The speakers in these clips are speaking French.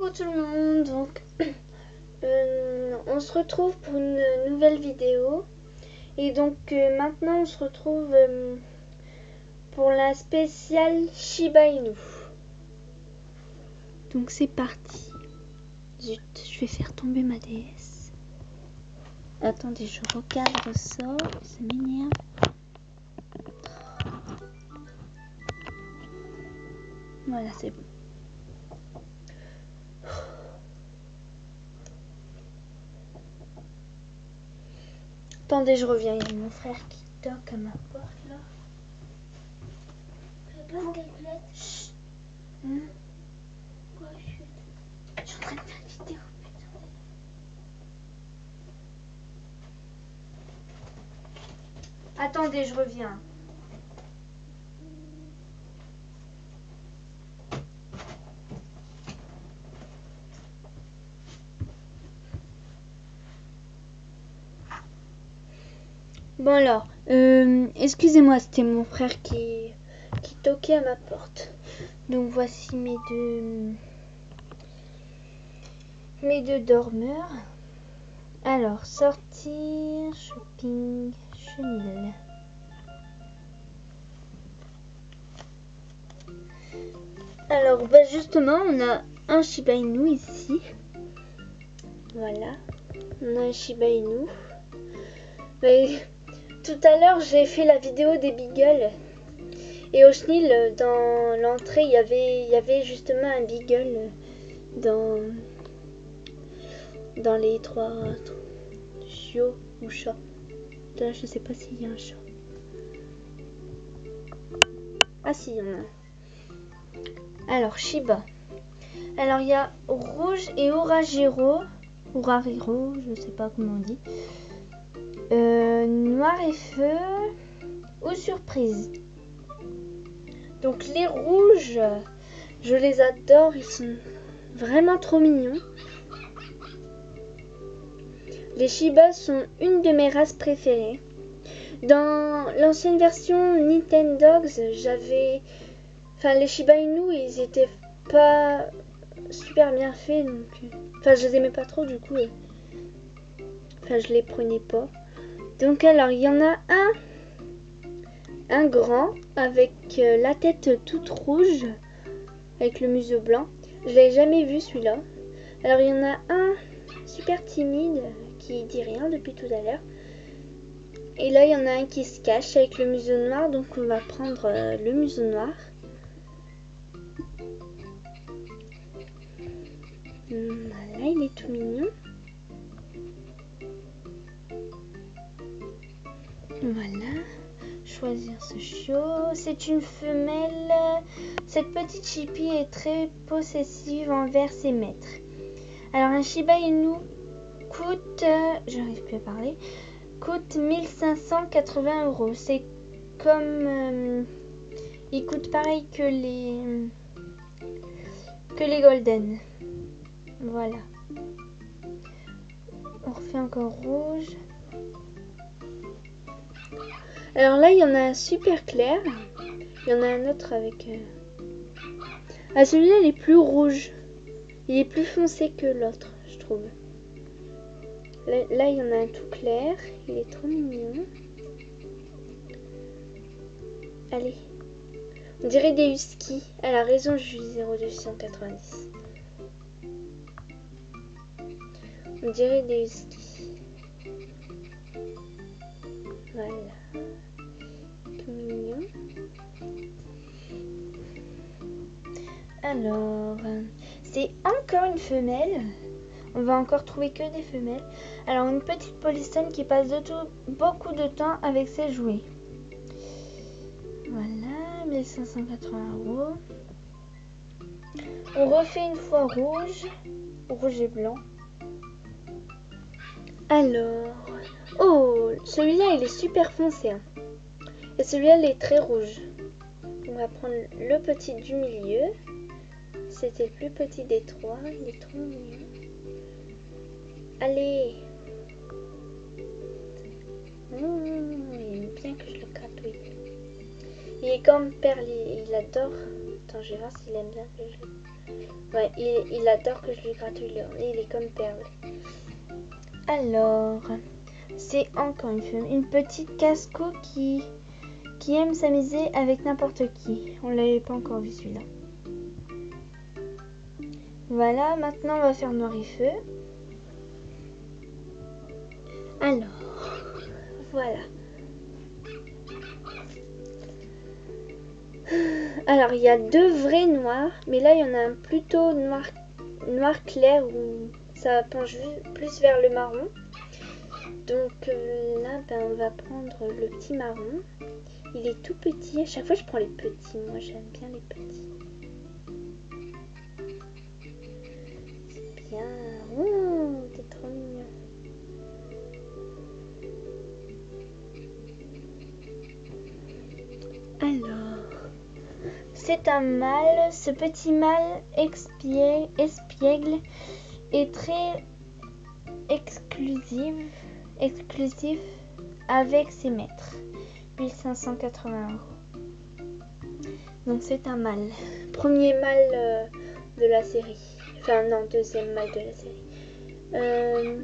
Coucou tout le monde, donc on se retrouve pour une nouvelle vidéo et donc maintenant on se retrouve pour la spéciale Shiba Inu. Donc c'est parti. Zut, je vais faire tomber ma déesse. Attendez, je recadre ça, ça m'énerve. Voilà, c'est bon. Attendez, je reviens, il y a mon frère qui toque à ma porte là. Chut. Quoi, je suis en train de faire une vidéo, putain. Attendez, je reviens. Bon alors, excusez-moi, c'était mon frère qui toquait à ma porte. Donc voici mes deux dormeurs. Alors, sortir, shopping, chenille. Alors, bah justement, on a un Shiba Inu ici. Voilà, on a un Shiba Inu. Mais tout à l'heure, j'ai fait la vidéo des beagles. Et au chenil, dans l'entrée, il y avait justement un beagle dans les trois chiots ou chats. Là, je sais pas s'il y a un chat. Ah si, il y en a un. Alors, Shiba. Alors, il y a rouge et orangero. Orangero, je sais pas comment on dit. Noir et feu ou surprise. Donc les rouges, je les adore, ils sont vraiment trop mignons. Les Shiba sont une de mes races préférées. Dans l'ancienne version Nintendogs, les Shiba Inu, ils étaient pas super bien faits, donc je les aimais pas trop du coup. Je les prenais pas. Donc alors il y en a un grand avec la tête toute rouge avec le museau blanc. Je l'ai jamais vu celui-là. Alors il y en a un super timide qui dit rien depuis tout à l'heure. Et là il y en a un qui se cache avec le museau noir, donc on va prendre le museau noir. Voilà, il est tout mignon. Voilà. Choisir ce chiot. C'est une femelle. Cette petite chipie est très possessive envers ses maîtres. Alors un Shiba Inu coûte, j'arrive plus à parler, coûte 1580 €. C'est comme, il coûte pareil que les golden. Voilà. On refait encore rouge. Alors là, il y en a un super clair. Il y en a un autre avec... Ah, celui-là, il est plus rouge. Il est plus foncé que l'autre, je trouve. Là, il y en a un tout clair. Il est trop mignon. Allez. On dirait des huskies. Elle a raison, je suis 0,290. On dirait des huskies. Voilà. Mignon. Alors, c'est encore une femelle. On va encore trouver que des femelles. Alors, une petite polystone qui passe beaucoup de temps avec ses jouets. Voilà, 1580 €. On refait une fois rouge et blanc. Alors, oh, celui-là, il est super foncé. Hein. Et celui-là, il est très rouge. On va prendre le petit du milieu. C'était le plus petit des trois. Il est trop mignon. Allez. Il aime bien que je le gratouille. Il est comme Perle. Il adore. Attends, je vais voir s'il aime bien que je le... Ouais, il adore que je lui gratouille le nez, il est comme Perle. Alors, c'est encore une petite Casco qui aime s'amuser avec n'importe qui. On l'avait pas encore vu celui-là. Voilà, maintenant on va faire noir et feu. Alors, voilà. Alors, il y a deux vrais noirs, mais là, il y en a un plutôt noir clair où ça penche plus vers le marron. Donc là, on va prendre le petit marron. Il est tout petit. À chaque fois, je prends les petits. Moi, j'aime bien les petits. C'est bien. Oh, t'es trop mignon. Alors, c'est un mâle. Ce petit mâle espiègle est très exclusif avec ses maîtres. 1580 €. Donc c'est un mâle. Premier mâle de la série. Enfin non, deuxième mâle de la série. Je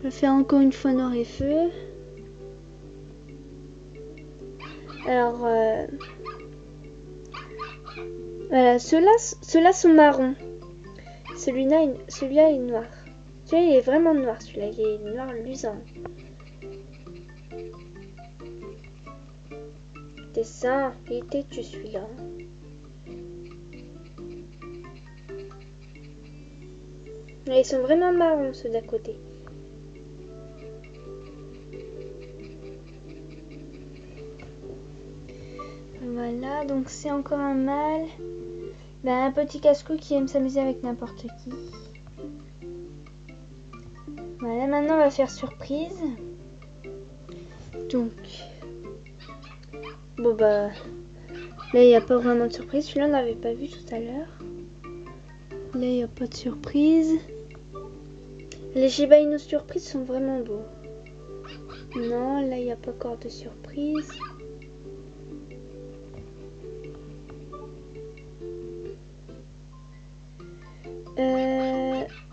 vais faire encore une fois noir et feu. Alors voilà, ceux-là sont marrons. Celui-là est noir. Celui-là il est vraiment noir, celui-là il est noir luisant. Dessin, il était têtu celui-là. Ils sont vraiment marrons ceux d'à côté. Voilà, donc c'est encore un mâle. Un petit casse-cou qui aime s'amuser avec n'importe qui. Voilà, maintenant on va faire surprise. Donc, bon là il n'y a pas vraiment de surprise. Celui-là on n'avait pas vu tout à l'heure. Là il n'y a pas de surprise. Les Shiba Inu surprises sont vraiment beaux. Non, là il n'y a pas encore de surprise.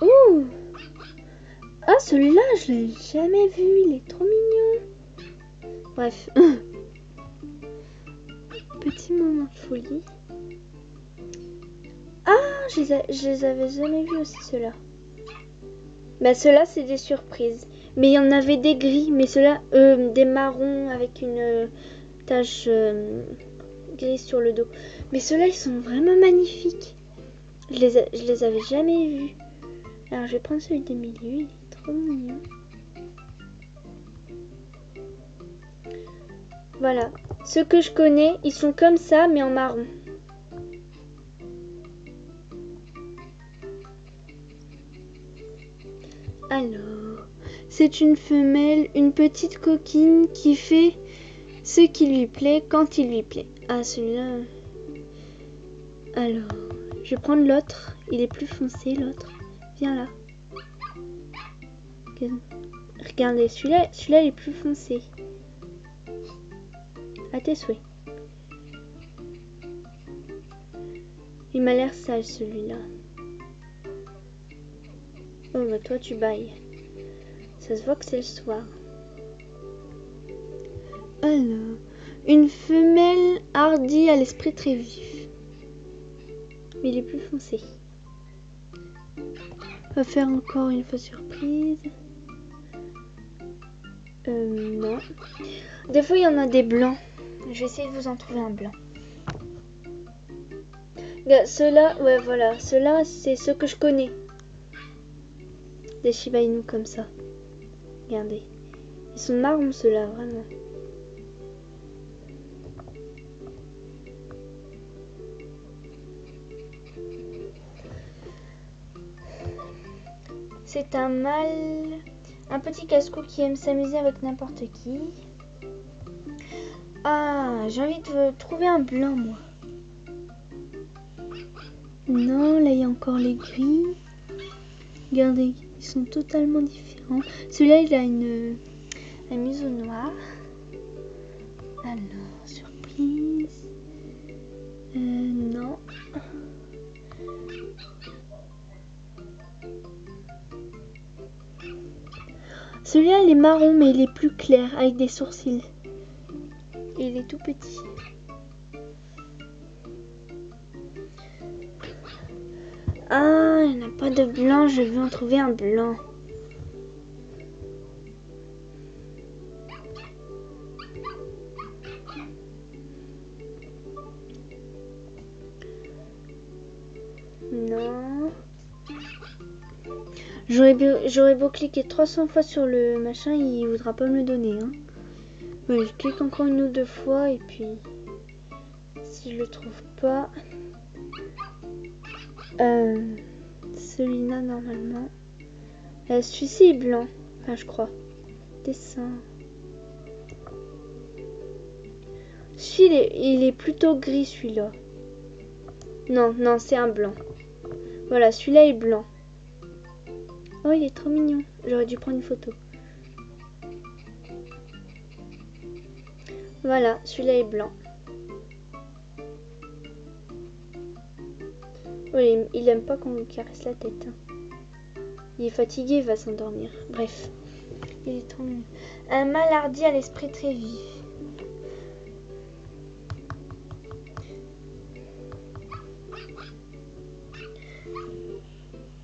Ouh! Ah, celui-là, je l'ai jamais vu. Il est trop mignon. Bref. Petit moment de folie. Ah, je les avais jamais vus aussi, ceux-là. Ceux-là, c'est des surprises. Mais il y en avait des gris. Mais ceux-là, des marrons avec une tache grise sur le dos. Mais ceux-là, ils sont vraiment magnifiques. Je les avais jamais vus. Alors, je vais prendre celui des milieux. Il est trop mignon. Voilà. Ceux que je connais, ils sont comme ça, mais en marron. Alors, c'est une femelle, une petite coquine qui fait ce qui lui plaît quand il lui plaît. Ah, celui-là. Alors, je vais prendre l'autre. Il est plus foncé, l'autre. Viens là. Regardez, celui-là il est plus foncé. À tes souhaits. Il m'a l'air sale, celui-là. Oh, toi, tu bailles. Ça se voit que c'est le soir. Alors, une femelle hardie à l'esprit très vif. Mais il est plus foncé. On va faire encore une fois surprise. Non. Des fois, il y en a des blancs. Je vais essayer de vous en trouver un blanc. Ceux-là, ouais, voilà. Ceux-là, c'est ceux que je connais. Des Shiba Inu comme ça. Regardez. Ils sont marrons, ceux-là, vraiment. C'est un mâle, un petit casse-cou qui aime s'amuser avec n'importe qui. Ah, j'ai envie de trouver un blanc, moi. Non, là, il y a encore les gris. Regardez, ils sont totalement différents. Celui-là, il a un museau noir. Alors, surprise. Non. Celui-là, il est marron, mais il est plus clair, avec des sourcils. Et il est tout petit. Ah, il n'y en a pas de blanc, je vais en trouver un blanc. Non. J'aurais beau cliquer 300 fois sur le machin, il voudra pas me le donner. Hein. Ouais, je clique encore une ou deux fois et puis si je le trouve pas, celui-là normalement, celui-ci est blanc, enfin je crois. Dessin. Celui-là, il est plutôt gris celui-là. Non, non, c'est un blanc. Voilà, celui-là est blanc. Oh, il est trop mignon. J'aurais dû prendre une photo. Voilà, celui-là est blanc. Oui, il aime pas qu'on lui caresse la tête. Hein. Il est fatigué, il va s'endormir. Bref, il est trop mignon. Un malardi à l'esprit très vif.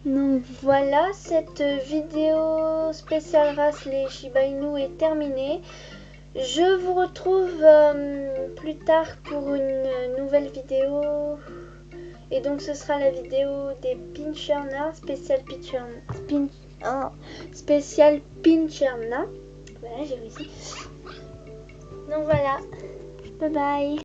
Donc voilà, cette vidéo spéciale race les Shiba Inu est terminée. Je vous retrouve plus tard pour une nouvelle vidéo. Et donc ce sera la vidéo des Pincherna, spécial Pincherna. Voilà, j'ai réussi. Donc voilà, bye bye.